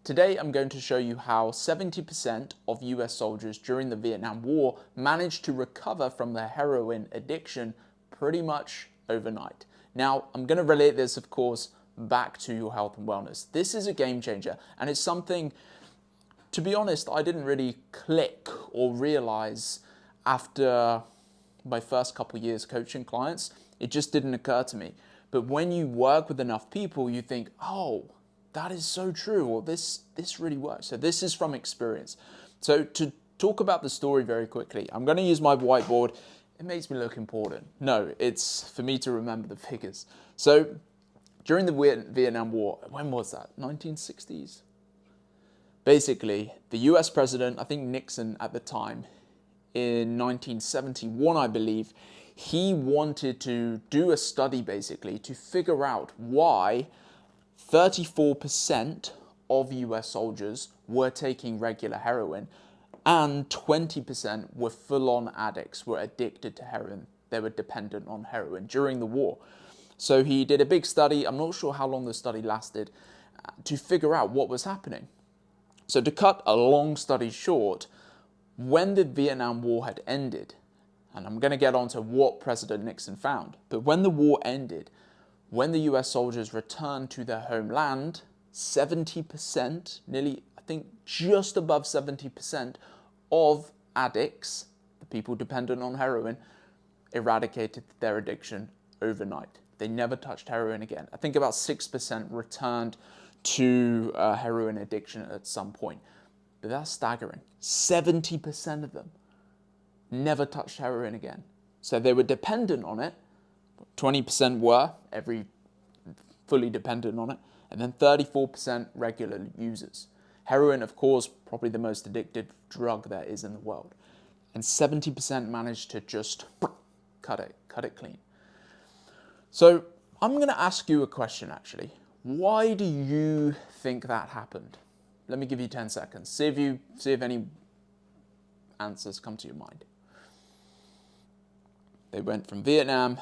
Today I'm going to show you how 70% of US soldiers during the Vietnam War managed to recover from their heroin addiction pretty much overnight. Now, I'm going to relate this, of course, back to your health and wellness. This is a game changer, and it's something, to be honest, I didn't really click or realize after my first couple of years coaching clients. It just didn't occur to me. But when you work with enough people, you think, oh, that is so true, or this really works. So this is from experience. So to talk about the story very quickly, I'm going to use my whiteboard. It makes me look important. No, it's for me to remember the figures. So during the Vietnam War, when was that? 1960s? Basically, the US president, I think Nixon at the time, in 1971, I believe, he wanted to do a study basically to figure out why 34% of US soldiers were taking regular heroin and 20% were full-on addicts, were addicted to heroin. They were dependent on heroin during the war. So he did a big study, I'm not sure how long the study lasted, to figure out what was happening. So to cut a long story short, when the Vietnam War had ended, and I'm going to get on to what President Nixon found, but when the war ended, when the US soldiers returned to their homeland, 70%, nearly, I think just above 70% of addicts, the people dependent on heroin, eradicated their addiction overnight. They never touched heroin again. I think about 6% returned to heroin addiction at some point. But that's staggering. 70% of them never touched heroin again. So they were dependent on it. 20% were, fully dependent on it. And then 34% regular users. Heroin, of course, probably the most addictive drug there is in the world. And 70% managed to just cut it clean. So I'm going to ask you a question, actually. Why do you think that happened? Let me give you 10 seconds. See if any answers come to your mind. They went from Vietnam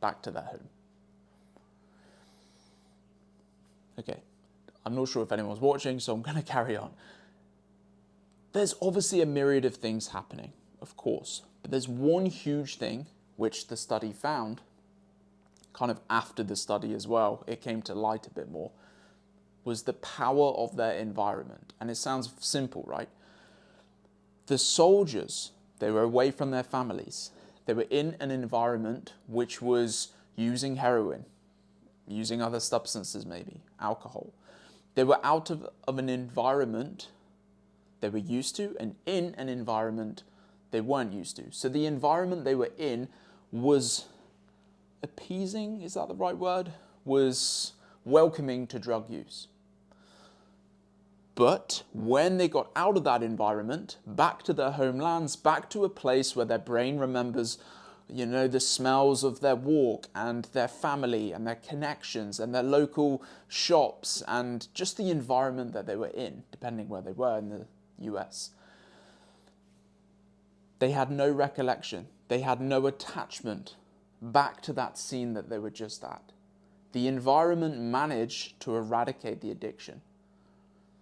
back to their home. Okay, I'm not sure if anyone's watching, so I'm going to carry on. There's obviously a myriad of things happening, of course, but there's one huge thing which the study found, kind of after the study as well, it came to light a bit more, was the power of their environment. And it sounds simple, right? The soldiers, they were away from their families. They were in an environment which was using heroin, using other substances maybe, alcohol. They were out of an environment they were used to and in an environment they weren't used to. So the environment they were in was appeasing, is that the right word? Was welcoming to drug use. But when they got out of that environment, back to their homelands, back to a place where their brain remembers, the smells of their walk and their family and their connections and their local shops and just the environment that they were in, depending where they were in the US. They had no recollection. They had no attachment back to that scene that they were just at. The environment managed to eradicate the addiction.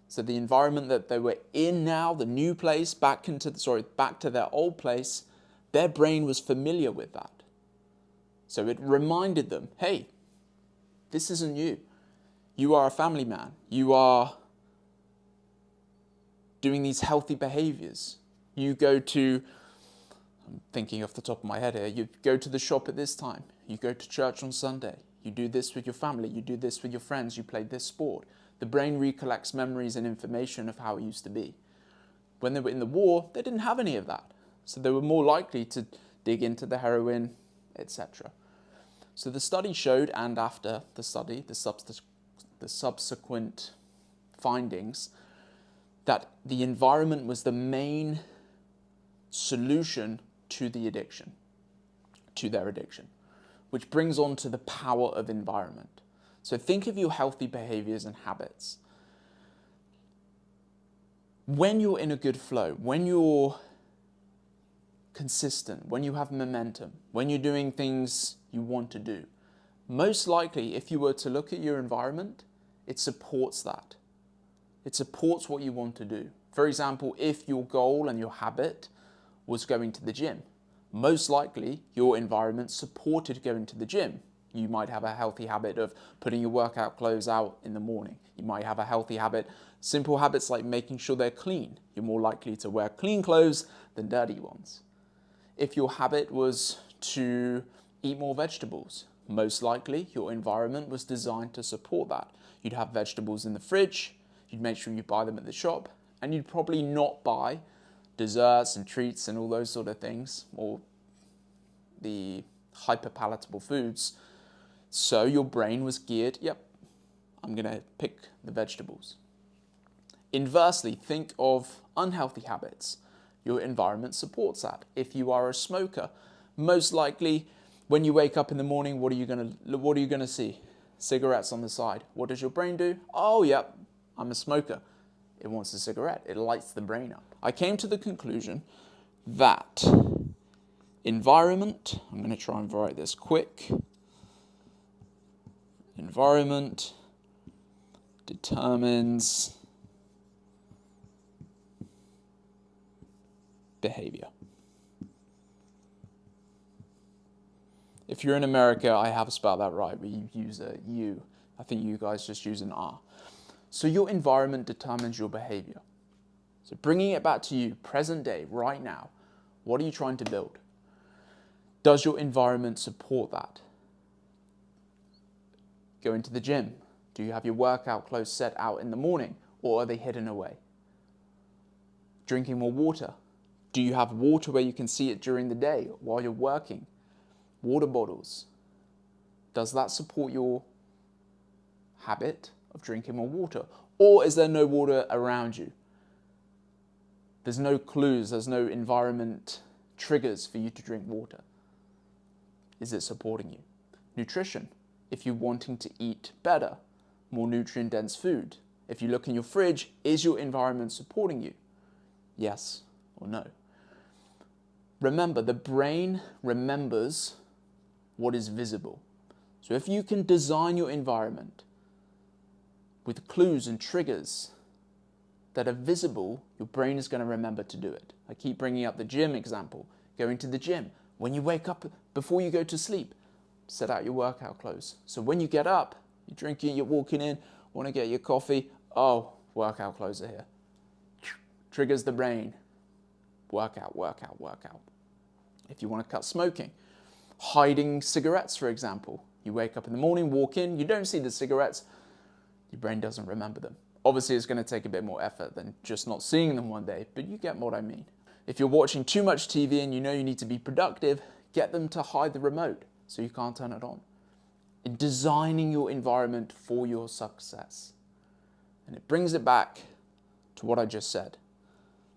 So the environment that they were in now, the new place, back to their old place, their brain was familiar with that. So it reminded them, hey, this isn't you. You are a family man. You are doing these healthy behaviors. You go to, I'm thinking off the top of my head here, you go to the shop at this time. You go to church on Sunday. You do this with your family. You do this with your friends. You play this sport. The brain recollects memories and information of how it used to be. When they were in the war, they didn't have any of that. So they were more likely to dig into the heroin, etc. So the study showed, and after the study, the subsequent findings, that the environment was the main solution to the addiction, to their addiction, which brings on to the power of environment. So think of your healthy behaviors and habits. When you're in a good flow, when you're consistent, when you have momentum, when you're doing things you want to do, most likely, if you were to look at your environment, it supports that. It supports what you want to do. For example, if your goal and your habit was going to the gym, most likely your environment supported going to the gym. You might have a healthy habit of putting your workout clothes out in the morning. You might have a healthy habit, simple habits like making sure they're clean. You're more likely to wear clean clothes than dirty ones. If your habit was to eat more vegetables, most likely your environment was designed to support that. You'd have vegetables in the fridge, you'd make sure you buy them at the shop, and you'd probably not buy desserts and treats and all those sort of things, or the hyper-palatable foods. So your brain was geared, yep, I'm going to pick the vegetables. Inversely, think of unhealthy habits. Your environment supports that. If you are a smoker, most likely when you wake up in the morning, what are you going to see? Cigarettes on the side. What does your brain do? Oh, yep, I'm a smoker. It wants a cigarette. It lights the brain up. I came to the conclusion that environment, I'm going to try and write this quick. Environment determines behavior. If you're in America, I have spelled that right. We use a U. I think you guys just use an R. So your environment determines your behavior. So bringing it back to you, present day, right now, what are you trying to build? Does your environment support that? Going to the gym. Do you have your workout clothes set out in the morning, or are they hidden away? Drinking more water. Do you have water where you can see it during the day while you're working? Water bottles. Does that support your habit of drinking more water? Or is there no water around you? There's no clues, there's no environment triggers for you to drink water. Is it supporting you? Nutrition. If you're wanting to eat better, more nutrient-dense food. If you look in your fridge, is your environment supporting you? Yes or no? Remember, the brain remembers what is visible. So if you can design your environment with clues and triggers that are visible, your brain is going to remember to do it. I keep bringing up the gym example. Going to the gym. When you wake up, before you go to sleep, set out your workout clothes. So when you get up, you're drinking, you're walking in, want to get your coffee, oh, workout clothes are here. Triggers the brain. Workout, workout, workout. If you want to cut smoking, hiding cigarettes, for example. You wake up in the morning, walk in, you don't see the cigarettes, your brain doesn't remember them. Obviously, it's going to take a bit more effort than just not seeing them one day, but you get what I mean. If you're watching too much TV and you know you need to be productive, get them to hide the remote so you can't turn it on. In designing your environment for your success. And it brings it back to what I just said.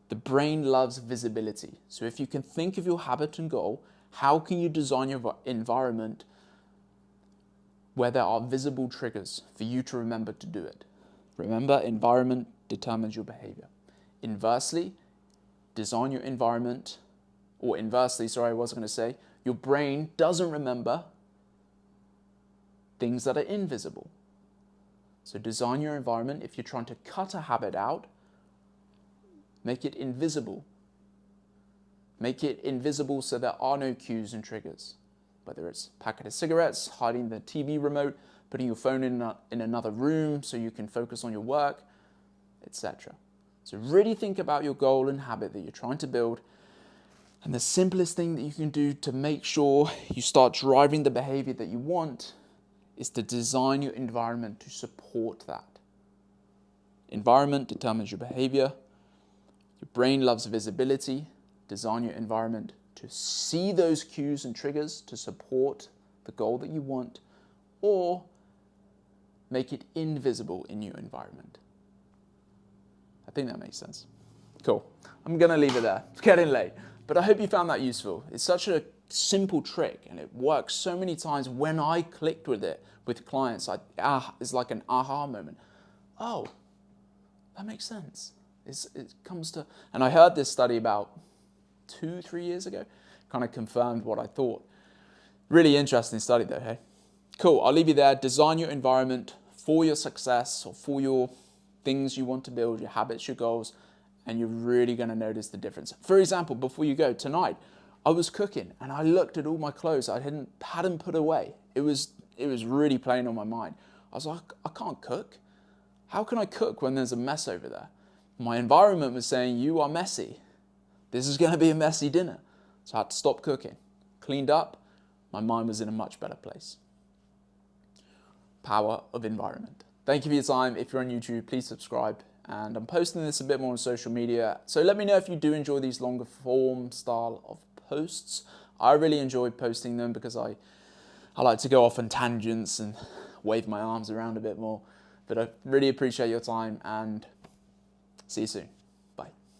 The brain loves visibility. So if you can think of your habit and goal, how can you design your environment where there are visible triggers for you to remember to do it? Remember, environment determines your behavior. Inversely, design your environment, or inversely, sorry, I was going to say, your brain doesn't remember things that are invisible. So design your environment. If you're trying to cut a habit out, make it invisible. Make it invisible so there are no cues and triggers. Whether it's a packet of cigarettes, hiding the TV remote, putting your phone in another room so you can focus on your work, etc. So really think about your goal and habit that you're trying to build. And the simplest thing that you can do to make sure you start driving the behavior that you want is to design your environment to support that. Environment determines your behavior. Your brain loves visibility. Design your environment to see those cues and triggers to support the goal that you want, or make it invisible in your environment. I think that makes sense. Cool. I'm going to leave it there. It's getting late. But I hope you found that useful. It's such a simple trick, and it works so many times. When I clicked with it with clients, it's like an aha moment. Oh, that makes sense. It comes to, and I heard this study about 2-3 years ago, kind of confirmed what I thought. Really interesting study though, hey? Cool, I'll leave you there. Design your environment for your success or for your things you want to build, your habits, your goals, and you're really going to notice the difference. For example, before you go, tonight, I was cooking and I looked at all my clothes I hadn't put away. It was really playing on my mind. I was like, I can't cook. How can I cook when there's a mess over there? My environment was saying, you are messy. This is going to be a messy dinner. So I had to stop cooking. Cleaned up, my mind was in a much better place. Power of environment. Thank you for your time. If you're on YouTube, please subscribe. And I'm posting this a bit more on social media. So let me know if you do enjoy these longer form style of posts. I really enjoy posting them because I like to go off on tangents and wave my arms around a bit more. But I really appreciate your time and see you soon.